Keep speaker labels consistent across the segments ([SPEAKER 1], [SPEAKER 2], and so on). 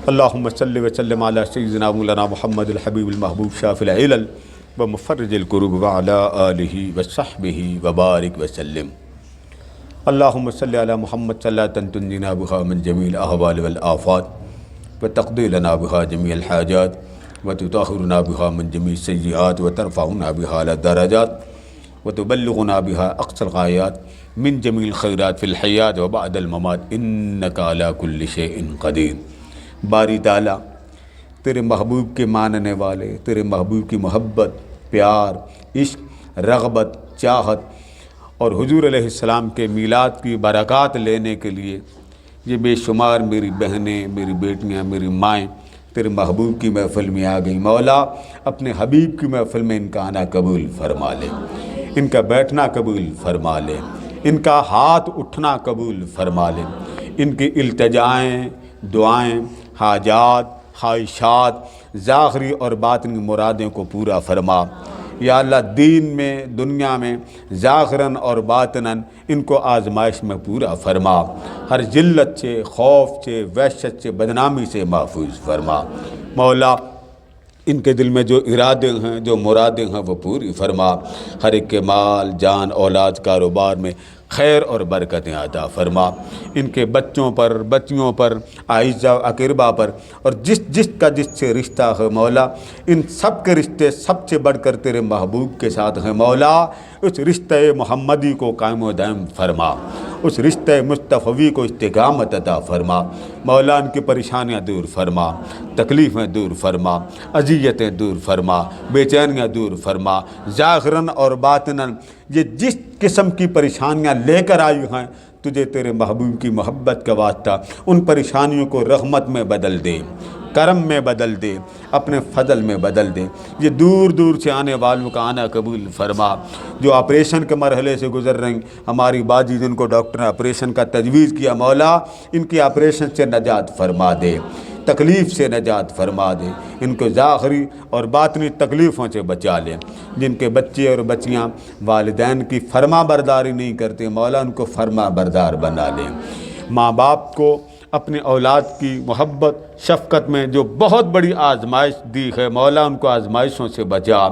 [SPEAKER 1] اللہم صلی وسلم علی سیدنا مولانا محمد الحبیب المحبوب شافی العلل ومفرج الکروب وعلی آلہ وصحبہ وبارک وسلم۔ اللہم صلی علی محمد صلاۃ تنجینا بہا من جمیع الاحوال والآفات وتقضی لنا بہا جمیع الحاجات وتطہرنا بہا من جمیع السیئات وترفعنا بہا اعلی الدرجات وتبلغنا بہا اقصى الغایات من جمیع الخیرات فی الحیات وبعد الممات انک علی کل شیء قدیر۔ باری تعالیٰ تیرے محبوب کے ماننے والے، تیرے محبوب کی محبت، پیار، عشق، رغبت، چاہت اور حضور علیہ السلام کے میلاد کی برکات لینے کے لیے یہ بے شمار میری بہنیں، میری بیٹیاں، میری مائیں تیرے محبوب کی محفل میں آ گئی۔ مولا اپنے حبیب کی محفل میں ان کا آنا قبول فرما لے، ان کا بیٹھنا قبول فرما لے، ان کا ہاتھ اٹھنا قبول فرما لے، ان کی التجائیں، دعائیں، حاجات، خواہشات، ظاہری اور باطنی مرادیں کو پورا فرما۔ یا اللہ دین میں، دنیا میں، ظاہراً اور باطناً ان کو آزمائش میں پورا فرما، ہر ذلت سے، خوف سے، وحشت سے، بدنامی سے محفوظ فرما۔ مولا ان کے دل میں جو ارادے ہیں، جو مرادیں ہیں وہ پوری فرما، ہر ایک کے مال، جان، اولاد، کاروبار میں خیر اور برکتیں عطا فرما۔ ان کے بچوں پر، بچیوں پر، اعزاء و اقربا پر اور جس کا جس سے رشتہ ہے مولا، ان سب کے رشتے سب سے بڑھ کر تیرے محبوب کے ساتھ ہیں مولا۔ اس رشتہ محمدی کو قائم و دائم فرما، اس رشتہ مصطفی کو استقامت عطا فرما۔ مولا ان کی پریشانیاں دور فرما، تکلیفیں دور فرما، اذیتیں دور فرما، بے چینیاں دور فرما۔ ظاہراً اور باطناً یہ جس قسم کی پریشانیاں لے کر آئی ہیں، تجھے تیرے محبوب کی محبت کا واسطہ ان پریشانیوں کو رحمت میں بدل دے، کرم میں بدل دے، اپنے فضل میں بدل دے۔ یہ دور دور سے آنے والوں کا آنا قبول فرما۔ جو آپریشن کے مرحلے سے گزر رہی ہماری باجی، جن کو ڈاکٹر نے آپریشن کا تجویز کیا، مولا ان کی آپریشن سے نجات فرما دے، تکلیف سے نجات فرما دے، ان کو ظاہری اور باطنی تکلیفوں سے بچا لے۔ جن کے بچے اور بچیاں والدین کی فرما برداری نہیں کرتے، مولا ان کو فرما بردار بنا لے۔ ماں باپ کو اپنے اولاد کی محبت، شفقت میں جو بہت بڑی آزمائش دی ہے، مولا ان کو آزمائشوں سے بچا،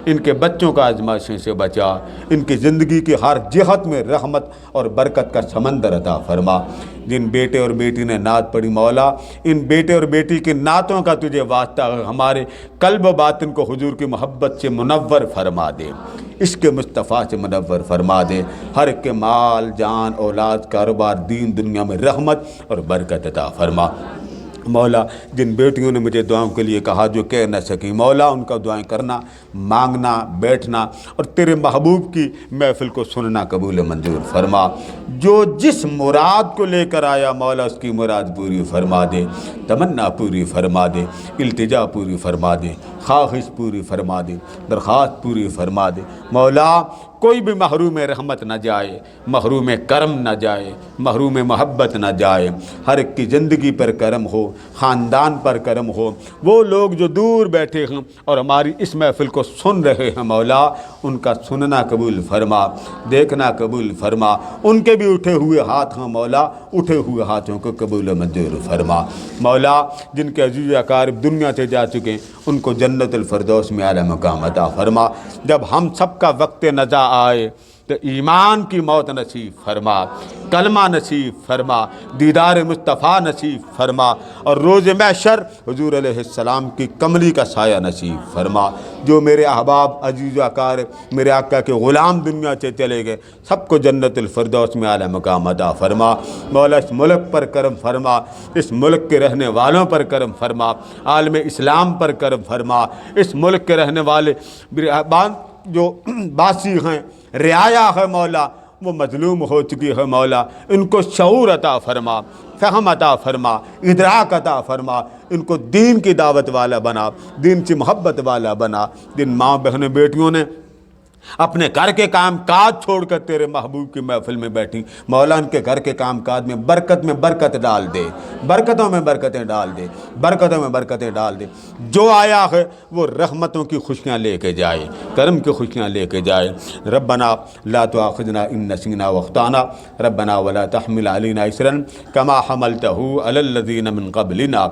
[SPEAKER 1] ان کے بچوں کو آزمائشوں سے بچا، ان کی زندگی کی ہر جہت میں رحمت اور برکت کا سمندر عطا فرما۔ جن بیٹے اور بیٹی نے نعت پڑھی مولا، ان بیٹے اور بیٹی کی نعتوں کا تجھے واسطہ ہے، ہمارے قلب و باطن کو حضور کی محبت سے منور فرما دے، عشق مصطفیٰ سے منور فرما دے۔ ہر ایک کے مال، جان، اولاد، کاروبار، دین، دنیا میں رحمت اور برکت عطا فرما۔ مولا جن بیٹیوں نے مجھے دعاؤں کے لیے کہا جو کہہ نہ سکیں، مولا ان کا دعائیں کرنا، مانگنا، بیٹھنا اور تیرے محبوب کی محفل کو سننا قبول منظور فرما۔ جو جس مراد کو لے کر آیا مولا اس کی مراد پوری فرما دے، تمنا پوری فرما دے، التجا پوری فرما دے، خواہش پوری فرما دے، درخواست پوری فرما دے۔ مولا کوئی بھی محروم رحمت نہ جائے، محروم کرم نہ جائے، محروم محبت نہ جائے۔ ہر ایک کی زندگی پر کرم ہو، خاندان پر کرم ہو۔ وہ لوگ جو دور بیٹھے ہیں اور ہماری اس محفل کو سن رہے ہیں مولا، ان کا سننا قبول فرما، دیکھنا قبول فرما۔ ان کے بھی اٹھے ہوئے ہاتھ ہیں مولا، اٹھے ہوئے ہاتھوں کو قبول منظور فرما۔ مولا جن کے عزیز اقارب دنیا سے جا چکے ہیں، ان کو جنت الفردوس میں اعلیٰ مقام عطا فرما۔ جب ہم سب کا وقت نزا آئے تو ایمان کی موت نصیب فرما، کلمہ نصیب فرما، دیدار مصطفیٰ نصیب فرما، اور روز محشر حضور علیہ السلام کی کملی کا سایہ نصیب فرما۔ جو میرے احباب، عزیز و اقارب، میرے آقا کے غلام دنیا سے چلے گئے، سب کو جنت الفردوس میں اعلیٰ مقام عطا فرما۔ مولا اس ملک پر کرم فرما، اس ملک کے رہنے والوں پر کرم فرما، عالم اسلام پر کرم فرما۔ اس ملک کے رہنے والے جو باسی ہیں، رعایا ہے مولا، وہ مظلوم ہو چکی ہے مولا، ان کو شعور عطا فرما، فہم عطا فرما، ادراک عطا فرما، ان کو دین کی دعوت والا بنا، دین سے محبت والا بنا۔ جن ماں بہنوں بیٹیوں نے اپنے گھر کے کام کاج چھوڑ کر تیرے محبوب کی محفل میں بیٹھی، مولا ان کے گھر کے کام کاج میں برکت ڈال دے، برکتوں میں برکتیں ڈال دے، برکتوں میں برکتیں ڈال دے۔ جو آیا ہے وہ رحمتوں کی خوشیاں لے کے جائے، کرم کی خوشیاں لے کے جائے۔ ربنا لا تؤاخذنا ان نسینا واخطانا ربنا ولا تحمل علينا اسرا كما حملته على الذين من قبلنا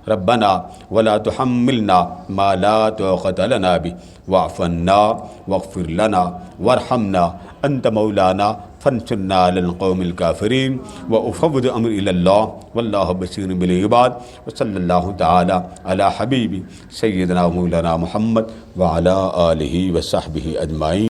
[SPEAKER 1] ربنا ولا تحملنا ما لا طاقة لنا به واعف عنا واغفر لنا وارحمنا انت مولانا فانصرنا على القوم الكافرين وافوض امر الى الله والله بصير بالعباد وصلى الله تعالى على حبيبي سيدنا مولانا محمد وعلى آله وصحبه اجمعين۔